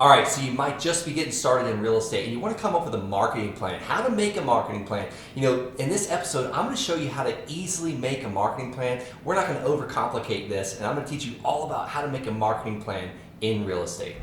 All right, so you might just be getting started in real estate and you want to come up with a marketing plan, how to make a marketing plan. In this episode, I'm going to show you how to easily make a marketing plan. We're not going to overcomplicate this, and I'm going to teach you all about how to make a marketing plan in real estate.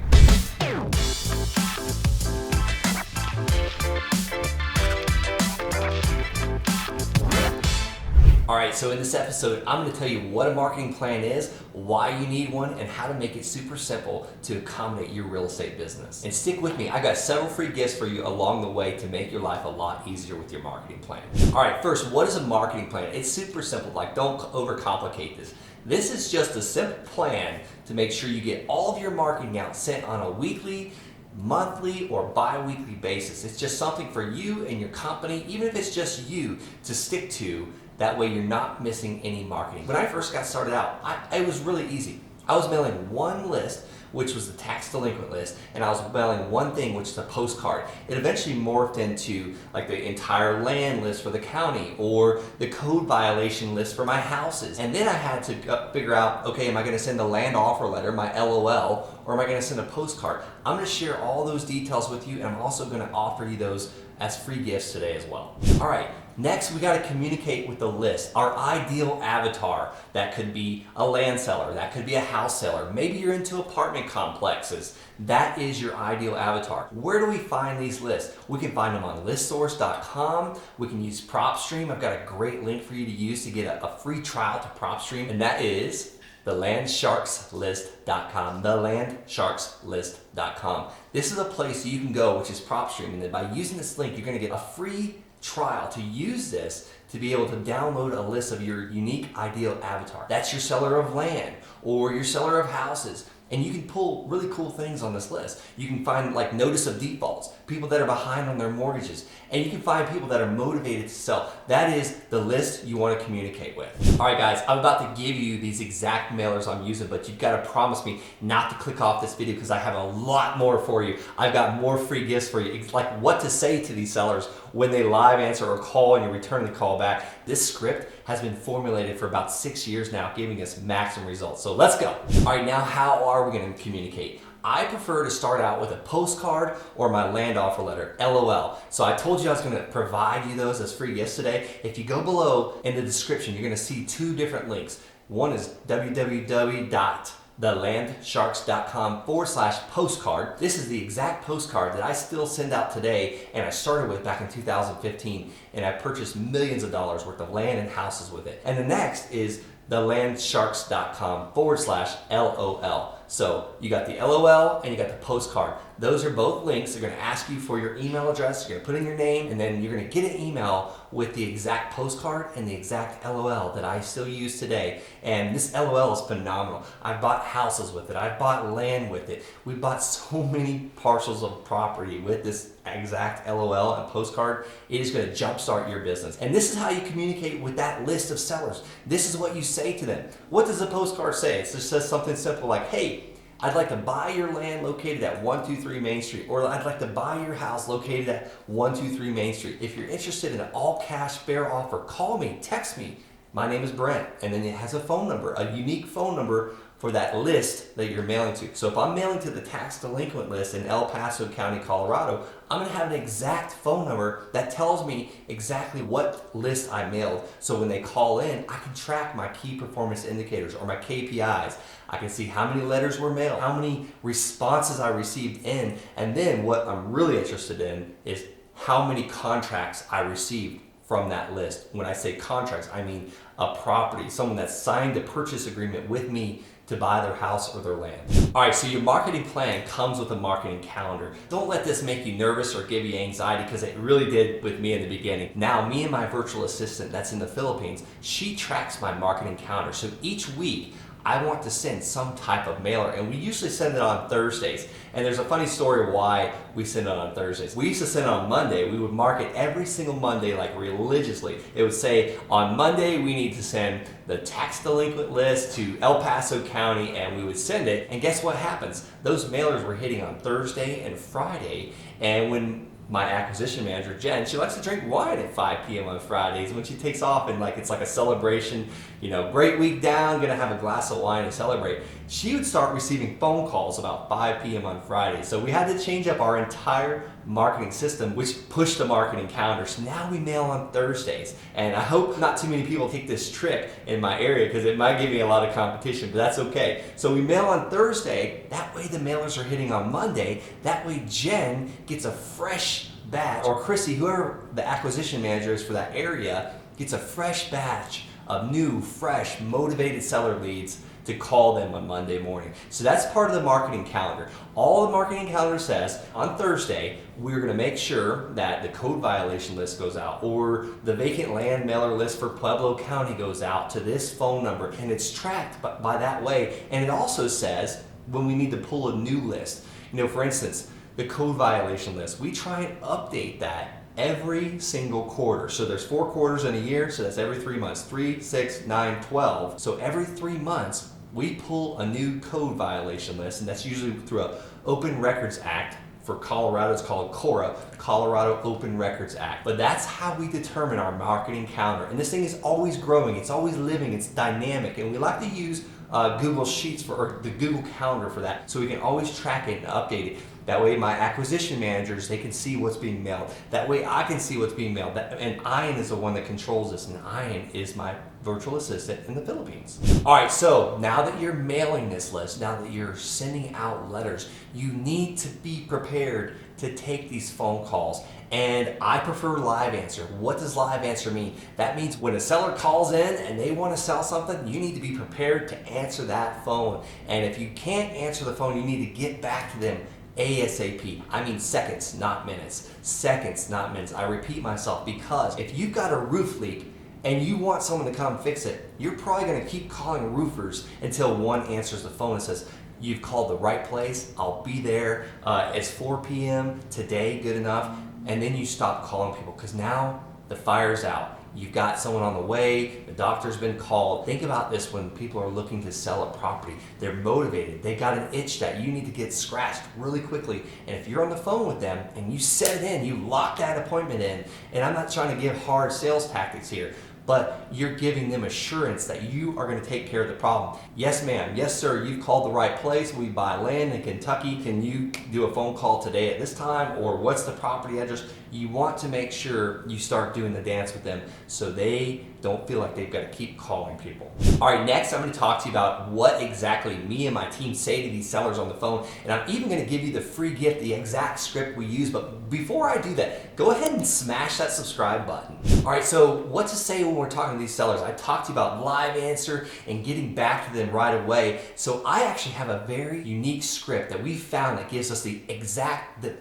All right, so in this episode, I'm going to tell you what a marketing plan is, why you need one, and how to make it super simple to accommodate your real estate business. And stick with me, I got several free gifts for you along the way to make your life a lot easier with your marketing plan. All right, first, what is a marketing plan? It's super simple, don't overcomplicate this. This is just a simple plan to make sure you get all of your marketing out sent on a weekly, monthly, or bi-weekly basis. It's just something for you and your company, even if it's just you, to stick to. That way you're not missing any marketing. When I first got started out, it was really easy. I was mailing one list, which was the tax delinquent list, and I was mailing one thing, which is a postcard. It eventually morphed into the entire land list for the county or the code violation list for my houses. And then I had to figure out, okay, am I gonna send a land offer letter, my LOL, or am I gonna send a postcard? I'm gonna share all those details with you, and I'm also gonna offer you those as free gifts today as well. All right, next we gotta communicate with the list, our ideal avatar. That could be a land seller, that could be a house seller, maybe you're into apartment complexes. That is your ideal avatar. Where do we find these lists? We can find them on listsource.com. We can use Propstream. I've got a great link for you to use to get a free trial to Propstream, and that is thelandsharkslist.com, thelandsharkslist.com. This is a place you can go, which is Propstream, and then by using this link, you're gonna get a free trial to use this to be able to download a list of your unique ideal avatar. That's your seller of land or your seller of houses. And you can pull really cool things on this list. You can find notice of defaults, people that are behind on their mortgages, and you can find people that are motivated to sell. That is the list you want to communicate with. All right, guys, I'm about to give you these exact mailers I'm using, but you've got to promise me not to click off this video because I have a lot more for you. I've got more free gifts for you. It's like what to say to these sellers when they live answer or call and you return the call back. This script has been formulated for about 6 years now, giving us maximum results. So let's go. All right, now how are we going to communicate? I prefer to start out with a postcard or my land offer letter, LOL. So I told you I was going to provide you those as free gifts today. If you go below in the description, you're going to see two different links. One is www.thelandsharks.com/postcard. This is the exact postcard that I still send out today and I started with back in 2015, and I purchased millions of dollars worth of land and houses with it. And the next is thelandsharks.com/LOL. So you got the LOL and you got the postcard. Those are both links. They're going to ask you for your email address. You're going to put in your name, and then you're going to get an email with the exact postcard and the exact LOL that I still use today. And this LOL is phenomenal. I've bought houses with it. I've bought land with it. We bought so many parcels of property with this exact LOL and postcard. It is going to jumpstart your business. And this is how you communicate with that list of sellers. This is what you say to them. What does the postcard say? It just says something simple like, hey, I'd like to buy your land located at 123 Main Street, or I'd like to buy your house located at 123 Main Street. If you're interested in an all-cash fair offer, call me, text me. My name is Brent, and then it has a phone number, a unique phone number for that list that you're mailing to. So if I'm mailing to the tax delinquent list in El Paso County, Colorado, I'm gonna have an exact phone number that tells me exactly what list I mailed. So when they call in, I can track my key performance indicators or my KPIs. I can see how many letters were mailed, how many responses I received in, and then what I'm really interested in is how many contracts I received from that list. When I say contracts, I mean a property, someone that signed a purchase agreement with me to buy their house or their land. All right, so your marketing plan comes with a marketing calendar. Don't let this make you nervous or give you anxiety, because it really did with me in the beginning. Now, me and my virtual assistant that's in the Philippines, she tracks my marketing calendar. So each week, I want to send some type of mailer, and we usually send it on Thursdays. And there's a funny story why we send it on Thursdays. We used to send it on Monday. We would mark it every single Monday, religiously. It would say, on Monday, we need to send the tax delinquent list to El Paso County, and we would send it. And guess what happens? Those mailers were hitting on Thursday and Friday, and when my acquisition manager, Jen, she likes to drink wine at 5 p.m. on Fridays when she takes off, and like it's like a celebration, you know, great week down, gonna have a glass of wine and celebrate. She would start receiving phone calls about 5 p.m. on Fridays. So we had to change up our entire marketing system, which pushed the marketing calendar. So now we mail on Thursdays. And I hope not too many people take this trick in my area because it might give me a lot of competition, but that's okay. So we mail on Thursday, that way the mailers are hitting on Monday, that way Jen gets a fresh batch, or Chrissy, whoever the acquisition manager is for that area, gets a fresh batch of new, fresh, motivated seller leads to call them on Monday morning. So that's part of the marketing calendar. All the marketing calendar says, on Thursday, we're gonna make sure that the code violation list goes out, or the vacant land mailer list for Pueblo County goes out to this phone number, and it's tracked by that way. And it also says when we need to pull a new list. You know, for instance, the code violation list, we try and update that every single quarter. So there's 4 quarters in a year, so that's every 3 months, 3, 6, 9, 12. So every 3 months, we pull a new code violation list, and that's usually through an Open Records Act. For Colorado, it's called CORA, Colorado Open Records Act. But that's how we determine our marketing calendar. And this thing is always growing, it's always living, it's dynamic, and we like to use Google Sheets or the Google Calendar for that, so we can always track it and update it. That way my acquisition managers, they can see what's being mailed. That way I can see what's being mailed. And Ian is the one that controls this, and Ian is my virtual assistant in the Philippines. All right, so now that you're mailing this list, now that you're sending out letters, you need to be prepared to take these phone calls. And I prefer live answer. What does live answer mean? That means when a seller calls in and they want to sell something, you need to be prepared to answer that phone. And if you can't answer the phone, you need to get back to them ASAP. I mean seconds, not minutes. Seconds, not minutes. I repeat myself, because if you've got a roof leak and you want someone to come fix it, you're probably gonna keep calling roofers until one answers the phone and says, you've called the right place, I'll be there, it's 4 p.m. today, good enough. And then you stop calling people, because now the fire's out. You've got someone on the way, the doctor's been called. Think about this when people are looking to sell a property. They're motivated, they got an itch that you need to get scratched really quickly. And if you're on the phone with them and you set it in, you lock that appointment in, and I'm not trying to give hard sales tactics here, but you're giving them assurance that you are going to take care of the problem. Yes, ma'am. Yes, sir. You've called the right place. We buy land in Kentucky. Can you do a phone call today at this time? Or what's the property address? You want to make sure you start doing the dance with them so they don't feel like they've got to keep calling people. All right, next I'm going to talk to you about what exactly me and my team say to these sellers on the phone. And I'm even going to give you the free gift, the exact script we use. But before I do that, go ahead and smash that subscribe button. All right, so what to say when we're talking to these sellers? I talked to you about live answer and getting back to them right away. So I actually have a very unique script that we found that gives us the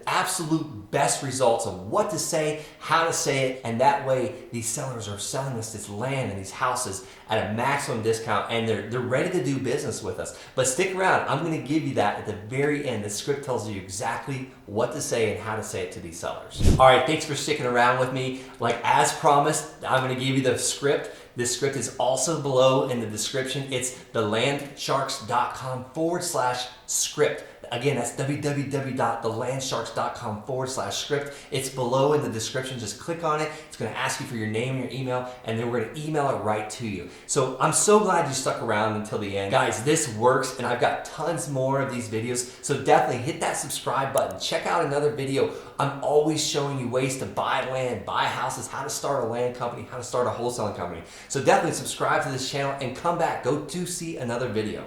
absolute best results of what to say, how to say it, and that way these sellers are selling us this land and these houses at a maximum discount, and they're ready to do business with us. But stick around, I'm going to give you that at the very end. The script tells you exactly what to say and how to say it to these sellers. All right, thanks for sticking around with me. Like as promised, I'm going to give you the script. This script is also below in the description. It's thelandsharks.com/script. Again, that's www.thelandsharks.com/script. It's below in the description. Just click on it. It's going to ask you for your name and your email, and then we're going to email it right to you. So I'm so glad you stuck around until the end. Guys, this works, and I've got tons more of these videos. So definitely hit that subscribe button. Check out another video. I'm always showing you ways to buy land, buy houses, how to start a land company, how to start a wholesaling company. So definitely subscribe to this channel and come back. Go to see another video.